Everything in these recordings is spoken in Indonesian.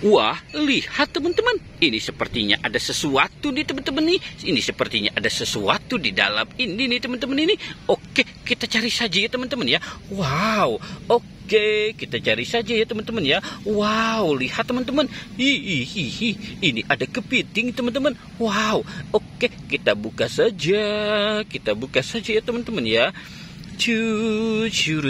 Wah, lihat teman-teman. Ini sepertinya ada sesuatu nih teman-teman nih. Ini sepertinya ada sesuatu di dalam ini nih teman-teman ini. Oke, kita cari saja ya teman-teman ya. Wow, oke, kita cari saja ya teman-teman ya. Wow, lihat teman-teman. Hihihi, ini ada kepiting teman-teman. Wow, oke, kita buka saja. Kita buka saja ya teman-teman ya. Cucu.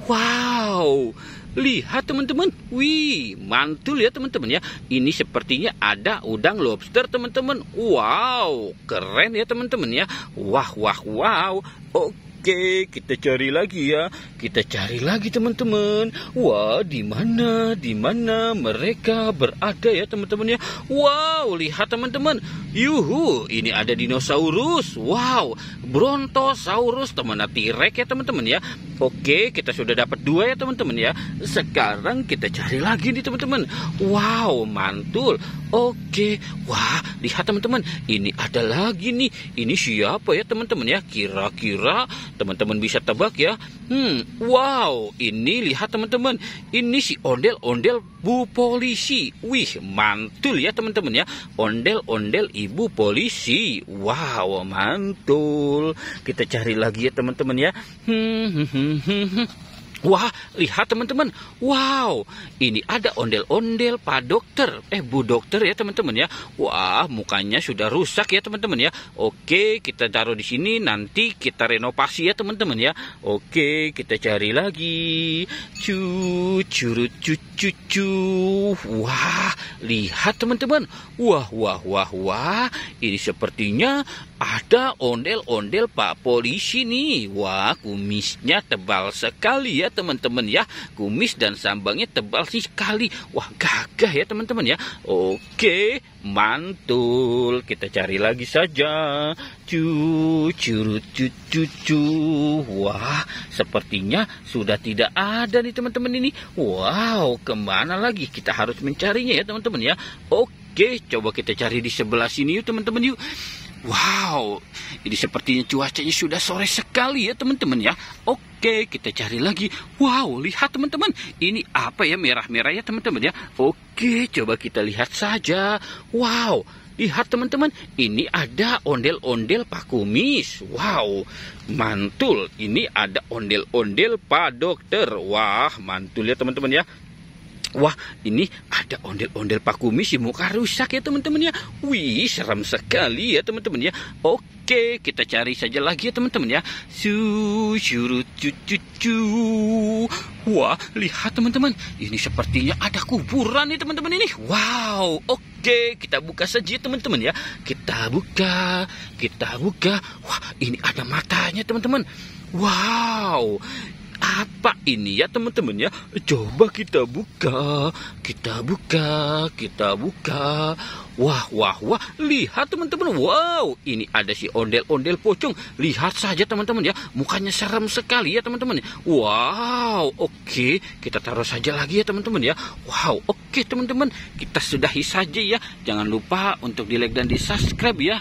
Wow, lihat teman-teman. Wih, mantul ya teman-teman ya. Ini sepertinya ada udang lobster teman-teman. Wow, keren ya teman-teman ya. Wow. Oke, kita cari lagi ya. Kita cari lagi teman-teman. Wah, di mana mereka berada ya teman-teman ya. Wow, lihat teman-teman. Yuhu, ini ada dinosaurus. Wow, brontosaurus teman T-Rex ya teman-teman ya. Oke, kita sudah dapat 2 ya teman-teman ya. Sekarang kita cari lagi nih teman-teman. Wow, mantul. Oke, wah, lihat teman-teman. Ini ada lagi nih. Ini siapa ya teman-teman ya? Kira-kira teman-teman bisa tebak ya. Wow, ini lihat teman-teman. Ini si ondel-ondel Bu Polisi. Wih, mantul ya teman-teman ya. Ondel-ondel Ibu Polisi. Wow, mantul. Kita cari lagi ya teman-teman ya. Wah, lihat teman-teman. Wow, ini ada ondel-ondel Pak Dokter. Bu Dokter ya teman-teman ya. Wah, mukanya sudah rusak ya teman-teman ya. Oke, kita taruh di sini. Nanti kita renovasi ya teman-teman ya. Oke, kita cari lagi. Cucu. Wah, lihat teman-teman. Wah. Ini sepertinya ada ondel-ondel Pak Polisi nih. Wah, kumisnya tebal sekali ya teman-teman ya. Kumis dan sambangnya tebal sekali. Wah, gagah ya teman-teman ya. Oke, mantul. Kita cari lagi saja. Cucu. Wah, sepertinya sudah tidak ada nih teman-teman ini. Wow, kemana lagi? Kita harus mencarinya ya teman-teman ya. Oke, coba kita cari di sebelah sini yuk teman-teman yuk. Wow, ini sepertinya cuacanya sudah sore sekali ya teman-teman ya. Oke, kita cari lagi. Wow, lihat teman-teman. Ini apa ya, merah-merah ya teman-teman ya. Oke, coba kita lihat saja. Wow, lihat teman-teman. Ini ada ondel-ondel Pak Kumis. Wow, mantul. Ini ada ondel-ondel Pak Dokter. Wah, mantul ya teman-teman ya. Wah, ini ada ondel-ondel Pak Kumis yang muka rusak ya teman-teman ya. Wih, seram sekali ya teman-teman ya. Oke, kita cari saja lagi ya teman-teman ya. Cucu. Wah, lihat teman-teman. Ini sepertinya ada kuburan nih teman-teman ini. Wow, oke, kita buka saja teman-teman ya. Kita buka. Wah, ini ada matanya teman-teman. Wow, apa ini ya teman-teman ya? Coba kita buka. Wah. Lihat teman-teman. Wow, ini ada si ondel-ondel pocong. Lihat saja teman-teman ya. Mukanya serem sekali ya teman-teman. Wow, oke. Kita taruh saja lagi ya teman-teman ya. Wow, oke teman-teman. Kita sudahi saja ya. Jangan lupa untuk di like dan di subscribe ya.